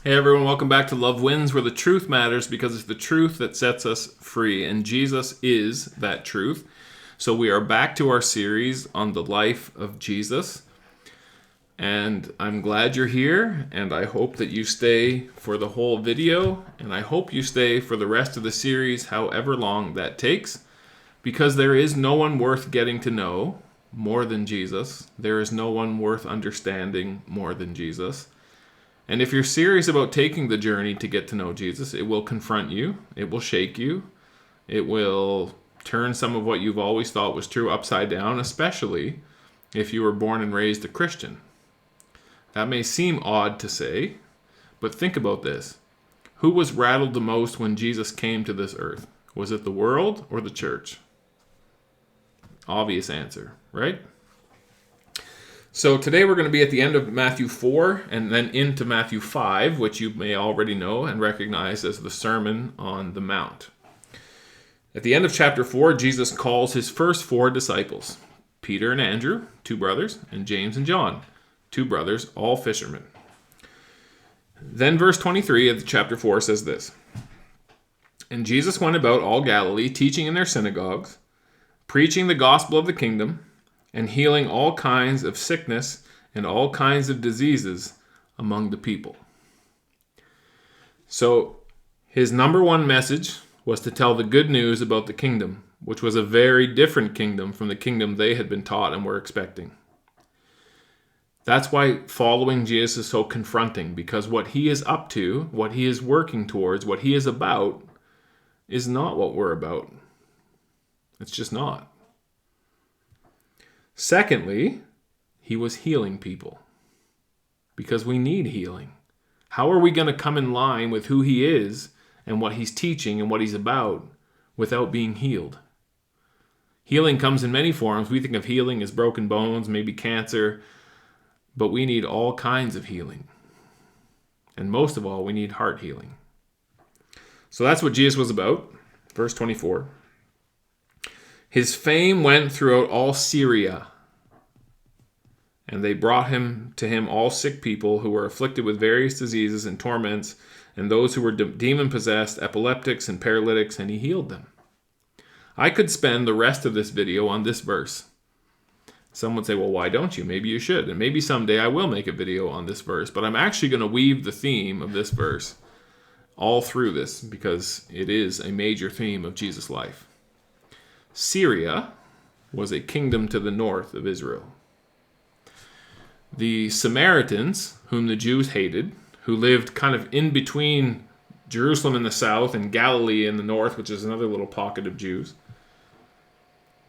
Hey everyone, welcome back to Love Wins, where the truth matters because it's the truth that sets us free, and Jesus is that truth. So we are back to our series on the life of Jesus, and I'm glad you're here, and I hope that you stay for the whole video, and I hope you stay for the rest of the series, however long that takes, because there is no one worth getting to know more than Jesus. There is no one worth understanding more than Jesus. And if you're serious about taking the journey to get to know Jesus, it will confront you, it will shake you, it will turn some of what you've always thought was true upside down, especially if you were born and raised a Christian. That may seem odd to say, but think about this. Who was rattled the most when Jesus came to this earth? Was it the world or the church? Obvious answer, right? So today we're going to be at the end of Matthew 4 and then into Matthew 5, which you may already know and recognize as the Sermon on the Mount. At the end of chapter 4, Jesus calls his first four disciples, Peter and Andrew, two brothers, and James and John, two brothers, all fishermen. Then verse 23 of chapter 4 says this, "And Jesus went about all Galilee, teaching in their synagogues, preaching the gospel of the kingdom, and healing all kinds of sickness and all kinds of diseases among the people." So his number one message was to tell the good news about the kingdom, which was a very different kingdom from the kingdom they had been taught and were expecting. That's why following Jesus is so confronting, because what he is up to, what he is working towards, what he is about, is not what we're about. It's just not. Secondly, he was healing people because we need healing. How are we going to come in line with who he is and what he's teaching and what he's about without being healed? Healing comes in many forms. We think of healing as broken bones, maybe cancer, but we need all kinds of healing. And most of all, we need heart healing. So that's what Jesus was about. Verse 24. His fame went throughout all Syria, and they brought to him all sick people who were afflicted with various diseases and torments, and those who were demon-possessed, epileptics, and paralytics, and he healed them. I could spend the rest of this video on this verse. Some would say, well, why don't you? Maybe you should, and maybe someday I will make a video on this verse, but I'm actually going to weave the theme of this verse all through this because it is a major theme of Jesus' life. Syria was a kingdom to the north of Israel. The Samaritans, whom the Jews hated, who lived kind of in between Jerusalem in the south and Galilee in the north, which is another little pocket of Jews,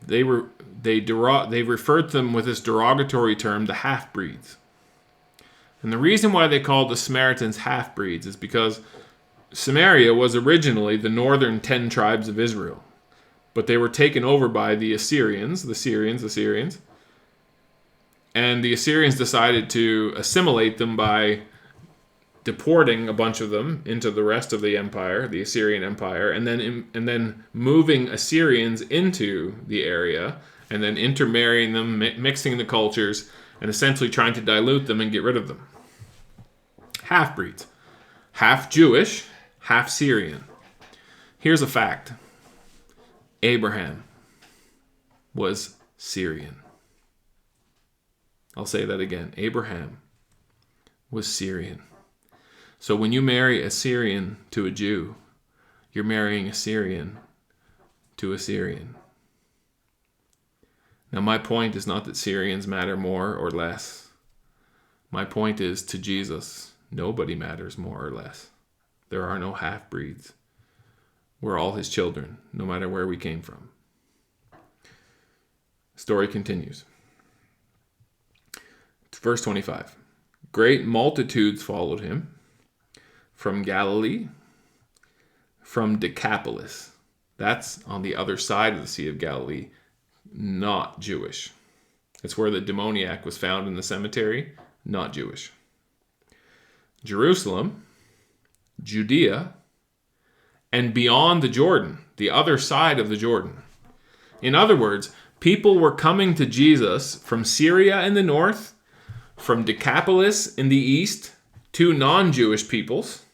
they referred to them with this derogatory term, the half-breeds. And the reason why they called the Samaritans half-breeds is because Samaria was originally the northern 10 tribes of Israel. But they were taken over by the Assyrians, the Syrians. And the Assyrians decided to assimilate them by deporting a bunch of them into the rest of the empire, the Assyrian Empire, and then moving Assyrians into the area, and then intermarrying them, mixing the cultures, and essentially trying to dilute them and get rid of them. Half-breeds. Half Jewish, half Syrian. Here's a fact. Abraham was Syrian. I'll say that again. Abraham was Syrian. So when you marry a Syrian to a Jew, you're marrying a Syrian to a Syrian. Now my point is not that Syrians matter more or less. My point is, to Jesus, nobody matters more or less. There are no half-breeds. We're all his children, no matter where we came from. The story continues. Verse 25. Great multitudes followed him from Galilee, from Decapolis. That's on the other side of the Sea of Galilee, not Jewish. It's where the demoniac was found in the cemetery, not Jewish. Jerusalem, Judea, and beyond the Jordan, the other side of the Jordan. In other words, people were coming to Jesus from Syria in the north, from Decapolis in the east, two non-Jewish peoples,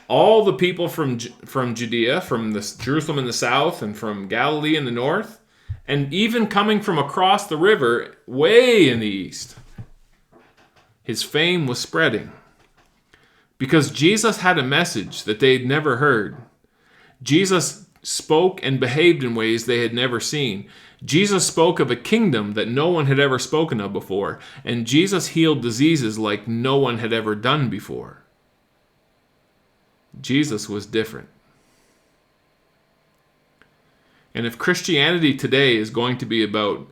all the people from Judea, from Jerusalem in the south, and from Galilee in the north, and even coming from across the river, way in the east. His fame was spreading because Jesus had a message that they had never heard. Jesus spoke and behaved in ways they had never seen. Jesus spoke of a kingdom that no one had ever spoken of before, and Jesus healed diseases like no one had ever done before. Jesus was different. And if Christianity today is going to be about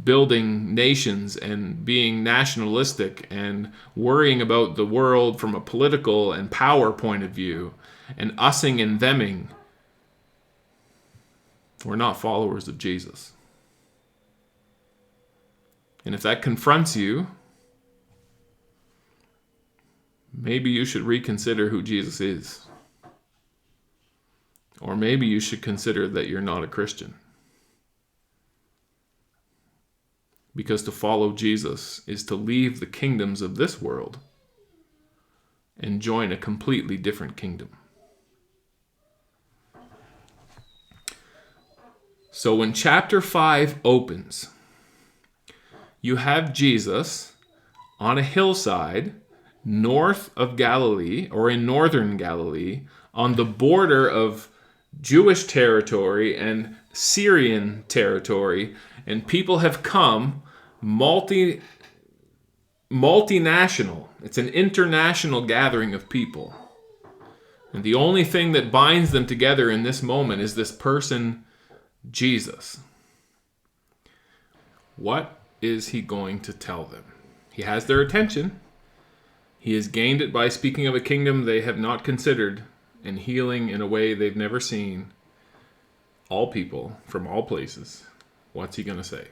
building nations and being nationalistic and worrying about the world from a political and power point of view and ussing and theming, we're not followers of Jesus. And if that confronts you, maybe you should reconsider who Jesus is. Or maybe you should consider that you're not a Christian. Because to follow Jesus is to leave the kingdoms of this world and join a completely different kingdom. So when chapter 5 opens, you have Jesus on a hillside north of Galilee, or in northern Galilee, on the border of Jewish territory and Syrian territory, and people have come multinational. It's an international gathering of people. And the only thing that binds them together in this moment is this person, Jesus. What is he going to tell them? He has their attention. He has gained it by speaking of a kingdom they have not considered and healing in a way they've never seen all people from all places. What's he going to say?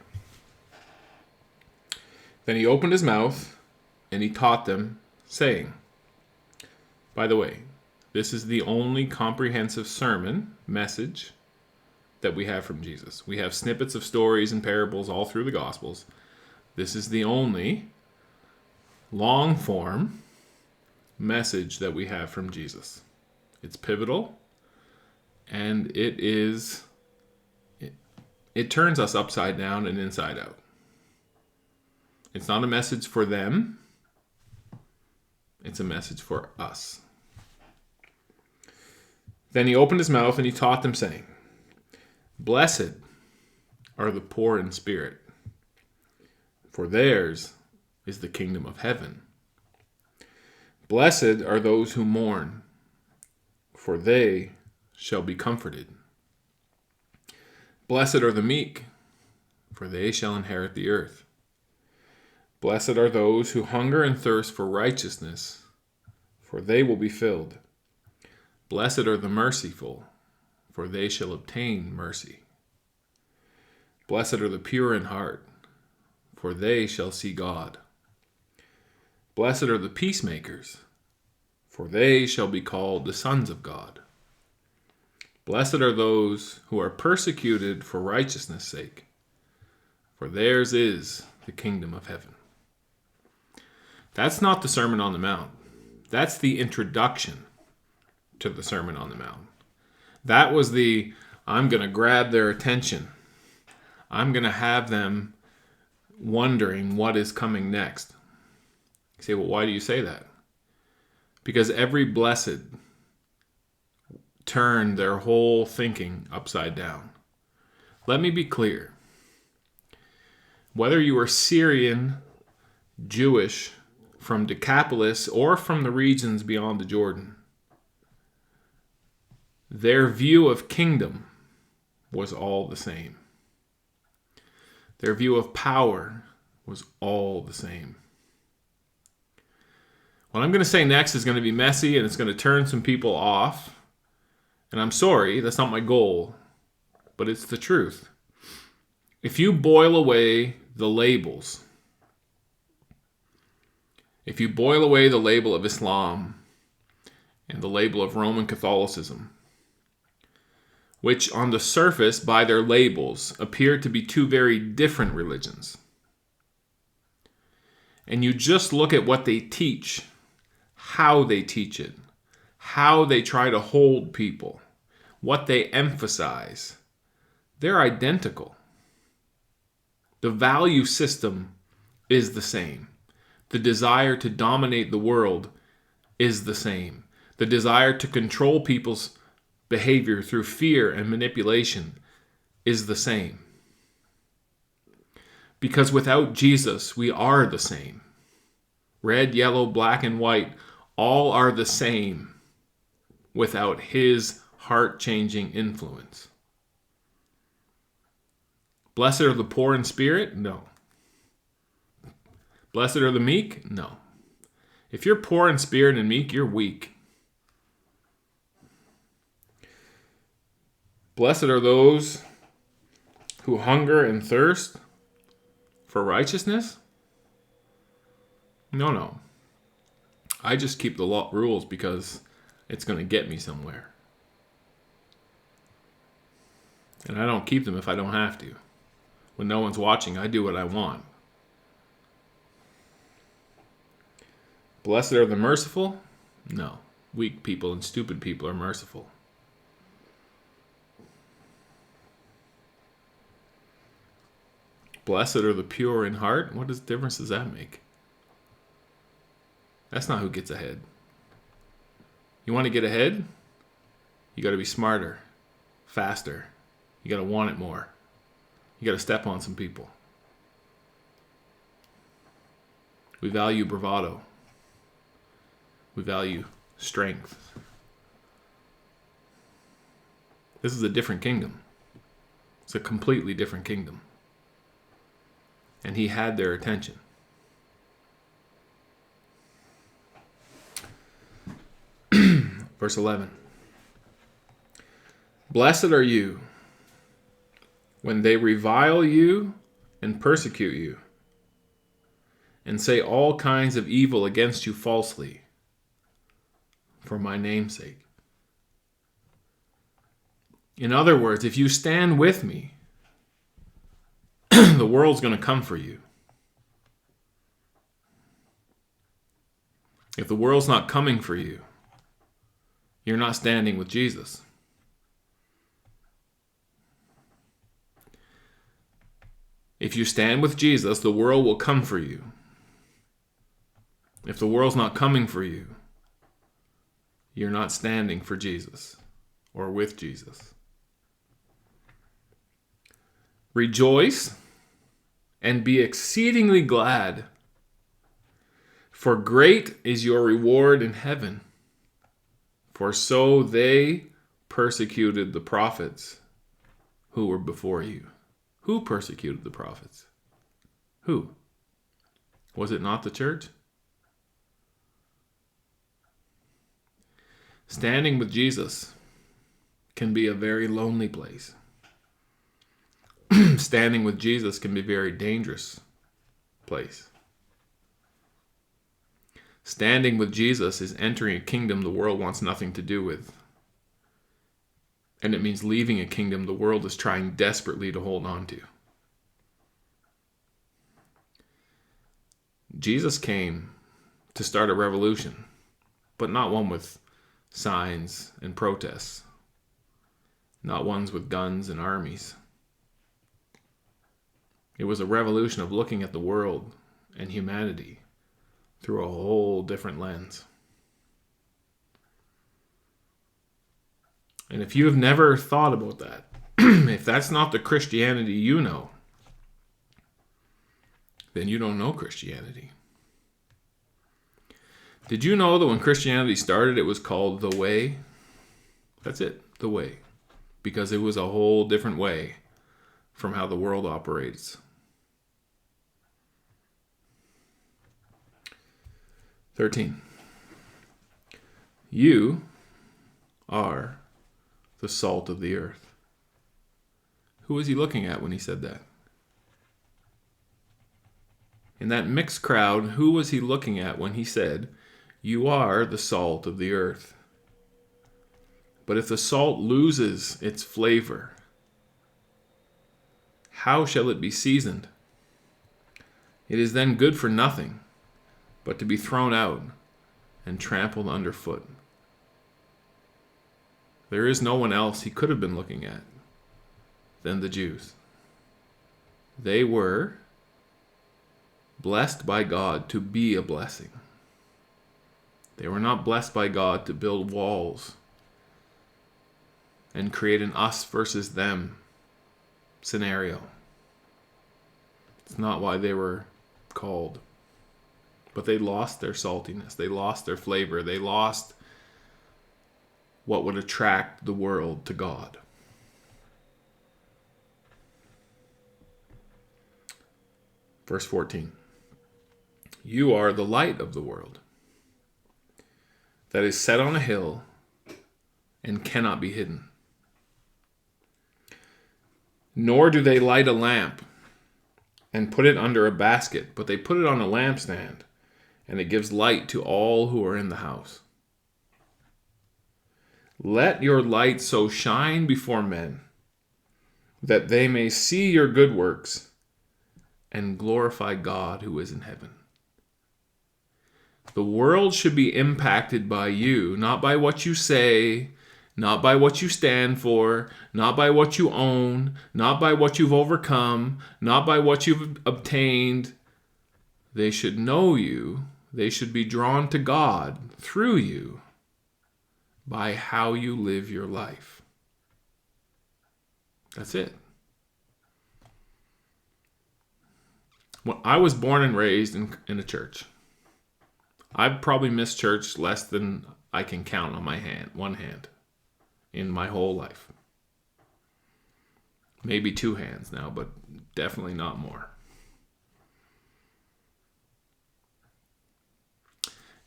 Then he opened his mouth and he taught them, saying, by the way, this is the only comprehensive sermon message that we have from Jesus. We have snippets of stories and parables all through the Gospels. This is the only long-form message that we have from Jesus. It's pivotal, and it turns us upside down and inside out. It's not a message for them. It's a message for us. Then he opened his mouth and he taught them, saying, blessed are the poor in spirit, for theirs is the kingdom of heaven. Blessed are those who mourn, for they shall be comforted. Blessed are the meek, for they shall inherit the earth. Blessed are those who hunger and thirst for righteousness, for they will be filled. Blessed are the merciful, for they shall obtain mercy. Blessed are the pure in heart, for they shall see God. Blessed are the peacemakers, for they shall be called the sons of God. Blessed are those who are persecuted for righteousness' sake, for theirs is the kingdom of heaven. That's not the Sermon on the Mount. That's the introduction to the Sermon on the Mount. That was I'm going to grab their attention. I'm going to have them wondering what is coming next. You say, well, why do you say that? Because every blessed turned their whole thinking upside down. Let me be clear. Whether you are Syrian, Jewish, from Decapolis, or from the regions beyond the Jordan, their view of kingdom was all the same. Their view of power was all the same. What I'm going to say next is going to be messy and it's going to turn some people off. And I'm sorry, that's not my goal, but it's the truth. If you boil away the labels, if you boil away the label of Islam and the label of Roman Catholicism, which on the surface, by their labels, appear to be two very different religions, and you just look at what they teach, how they teach it, how they try to hold people, what they emphasize. They're identical. The value system is the same. The desire to dominate the world is the same. The desire to control people's behavior through fear and manipulation is the same. Because without Jesus, we are the same. Red, yellow, black, and white all are the same without his heart-changing influence. Blessed are the poor in spirit? No. Blessed are the meek? No. If you're poor in spirit and meek, you're weak. Blessed are those who hunger and thirst for righteousness? No. I just keep the rules because it's going to get me somewhere. And I don't keep them if I don't have to. When no one's watching, I do what I want. Blessed are the merciful? No. Weak people and stupid people are merciful. Blessed are the pure in heart? What difference does that make? That's not who gets ahead. You want to get ahead? You got to be smarter, faster. You got to want it more. You got to step on some people. We value bravado. We value strength. This is a different kingdom. It's a completely different kingdom. And he had their attention. Verse 11. Blessed are you when they revile you and persecute you, and say all kinds of evil against you falsely, for my name's sake. In other words, if you stand with me, the world's going to come for you. If the world's not coming for you, you're not standing with Jesus. If you stand with Jesus, the world will come for you. If the world's not coming for you, you're not standing for Jesus or with Jesus. Rejoice and be exceedingly glad, for great is your reward in heaven. For so they persecuted the prophets who were before you. Who persecuted the prophets? Who? Was it not the church? Standing with Jesus can be a very lonely place. Standing with Jesus can be a very dangerous place. Standing with Jesus is entering a kingdom the world wants nothing to do with. And it means leaving a kingdom the world is trying desperately to hold on to. Jesus came to start a revolution, but not one with signs and protests, not ones with guns and armies. It was a revolution of looking at the world and humanity through a whole different lens. And if you have never thought about that, if that's not the Christianity you know, then you don't know Christianity. Did you know that when Christianity started, it was called the Way? That's it, the Way. Because it was a whole different way from how the world operates. 13. You are the salt of the earth. Who was he looking at when he said that? In that mixed crowd, who was he looking at when he said, "You are the salt of the earth"? But if the salt loses its flavor, how shall it be seasoned? It is then good for nothing, but to be thrown out and trampled underfoot. There is no one else he could have been looking at than the Jews. They were blessed by God to be a blessing. They were not blessed by God to build walls and create an us versus them scenario. It's not why they were called. But they lost their saltiness. They lost their flavor. They lost what would attract the world to God. Verse 14. You are the light of the world that is set on a hill and cannot be hidden. Nor do they light a lamp and put it under a basket, but they put it on a lampstand, and it gives light to all who are in the house. Let your light so shine before men that they may see your good works and glorify God who is in heaven. The world should be impacted by you, not by what you say, not by what you stand for, not by what you own, not by what you've overcome, not by what you've obtained. They should know you. They should be drawn to God through you by how you live your life. That's it. Well, I was born and raised in a church. I've probably missed church less than I can count on one hand in my whole life. Maybe two hands now, but definitely not more.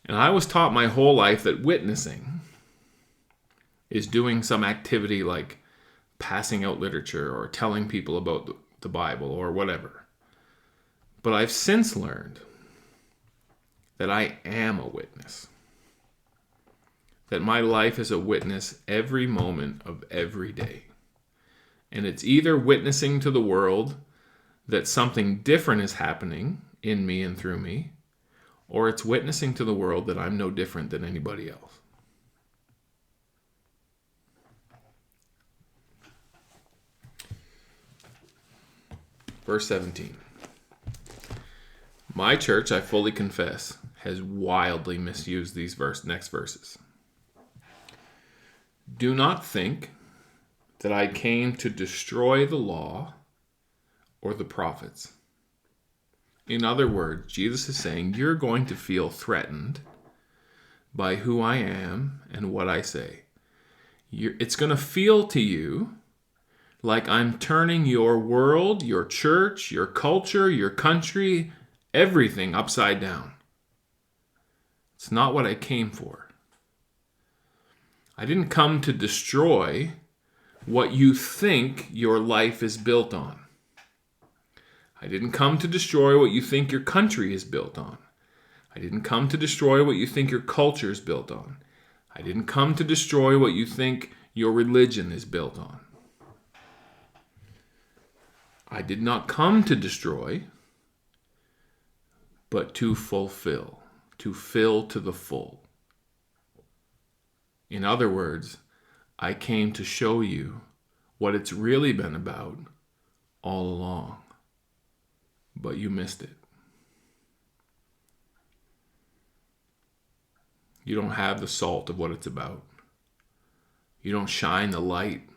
And I was taught my whole life that witnessing is doing some activity like passing out literature or telling people about the Bible or whatever. But I've since learned that I am a witness. That my life is a witness every moment of every day. And it's either witnessing to the world that something different is happening in me and through me, or it's witnessing to the world that I'm no different than anybody else. Verse 17. My church, I fully confess, has wildly misused these next verses. Do not think that I came to destroy the law or the prophets. In other words, Jesus is saying you're going to feel threatened by who I am and what I say. It's going to feel to you like I'm turning your world, your church, your culture, your country, everything upside down. It's not what I came for. I didn't come to destroy what you think your life is built on. I didn't come to destroy what you think your country is built on. I didn't come to destroy what you think your culture is built on. I didn't come to destroy what you think your religion is built on. I did not come to destroy, but to fulfill, to fill to the full. In other words, I came to show you what it's really been about all along, but you missed it. You don't have the salt of what it's about. You don't shine the light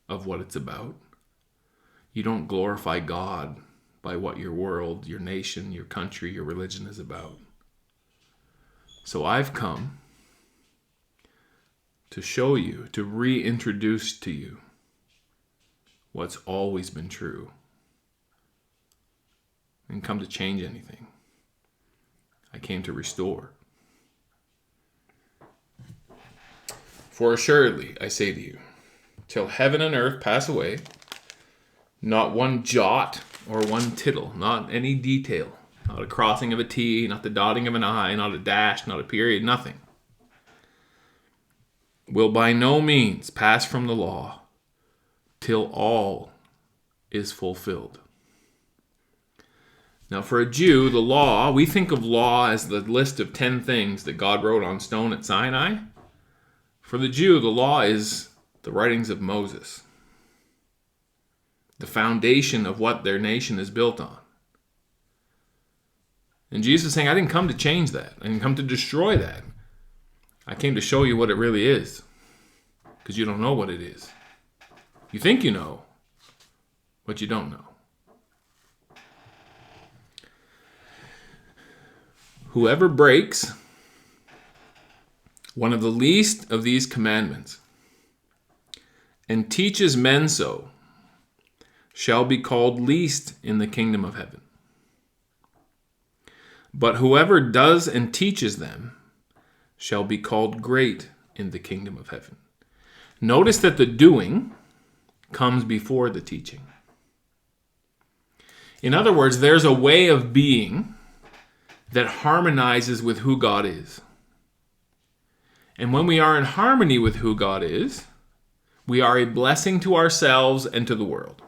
of what it's about. You don't glorify God by what your world, your nation, your country, your religion is about. So I've come to show you, to reintroduce to you what's always been true, and come to change anything. I came to restore. For assuredly, I say to you, till heaven and earth pass away, not one jot or one tittle, not any detail, not a crossing of a T, not the dotting of an I, not a dash, not a period, nothing, will by no means pass from the law till all is fulfilled. Now, for a Jew, the law, we think of law as the list of 10 things that God wrote on stone at Sinai. For the Jew, the law is the writings of Moses, the foundation of what their nation is built on. And Jesus is saying, I didn't come to change that. I didn't come to destroy that. I came to show you what it really is, because you don't know what it is. You think you know, but you don't know. Whoever breaks one of the least of these commandments and teaches men so shall be called least in the kingdom of heaven. But whoever does and teaches them shall be called great in the kingdom of heaven. Notice that the doing comes before the teaching. In other words, there's a way of being that harmonizes with who God is. And when we are in harmony with who God is, we are a blessing to ourselves and to the world.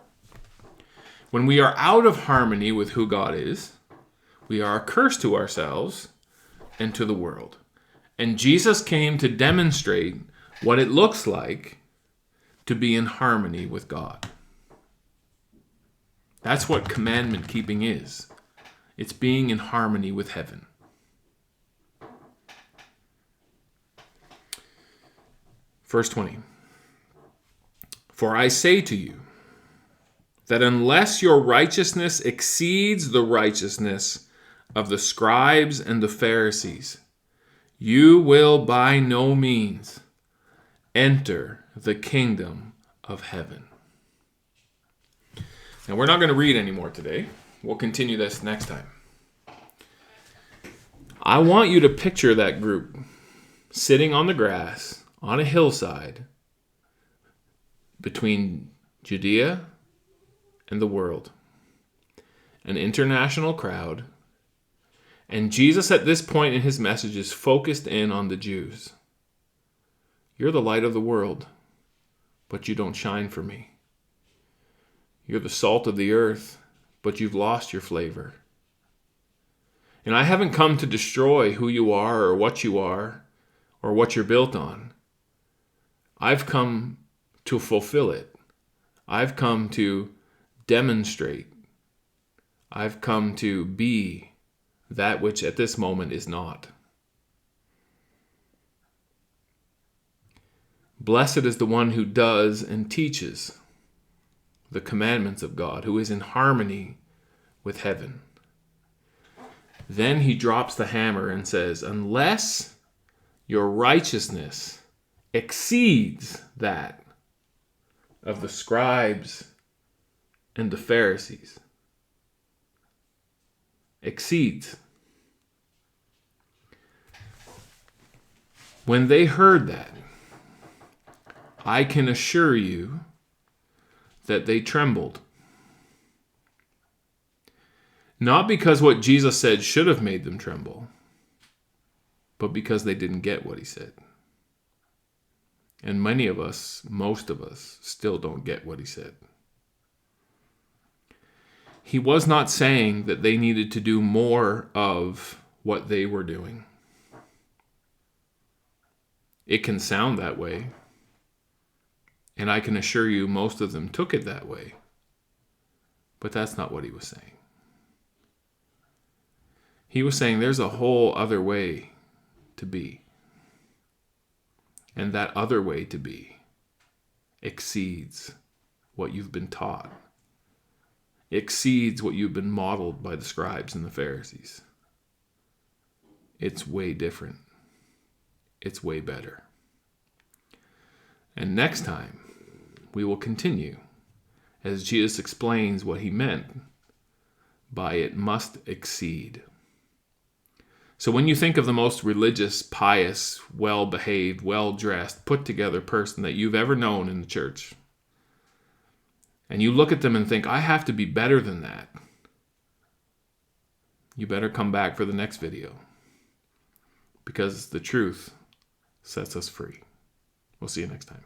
When we are out of harmony with who God is, we are a curse to ourselves and to the world. And Jesus came to demonstrate what it looks like to be in harmony with God. That's what commandment keeping is. It's being in harmony with heaven. Verse 20. For I say to you that unless your righteousness exceeds the righteousness of the scribes and the Pharisees, you will by no means enter the kingdom of heaven. Now, we're not going to read anymore today. We'll continue this next time. I want you to picture that group sitting on the grass on a hillside between Judea and the world. An international crowd. And Jesus at this point in his message is focused in on the Jews. You're the light of the world, but you don't shine for me. You're the salt of the earth, but you've lost your flavor. And I haven't come to destroy who you are or what you're built on. I've come to fulfill it. I've come to demonstrate. I've come to be that which at this moment is not. Blessed is the one who does and teaches the commandments of God, who is in harmony with heaven. Then he drops the hammer and says, unless your righteousness exceeds that of the scribes and the Pharisees. Exceeds. When they heard that, I can assure you that they trembled. Not because what Jesus said should have made them tremble, but because they didn't get what he said. And many of us, most of us, still don't get what he said. He was not saying that they needed to do more of what they were doing. It can sound that way. And I can assure you most of them took it that way. But that's not what he was saying. He was saying there's a whole other way to be. And that other way to be exceeds what you've been taught. Exceeds what you've been modeled by the scribes and the Pharisees. It's way different. It's way better. And next time, we will continue as Jesus explains what he meant by it must exceed. So when you think of the most religious, pious, well-behaved, well-dressed, put-together person that you've ever known in the church, and you look at them and think, I have to be better than that, you better come back for the next video, because the truth sets us free. We'll see you next time.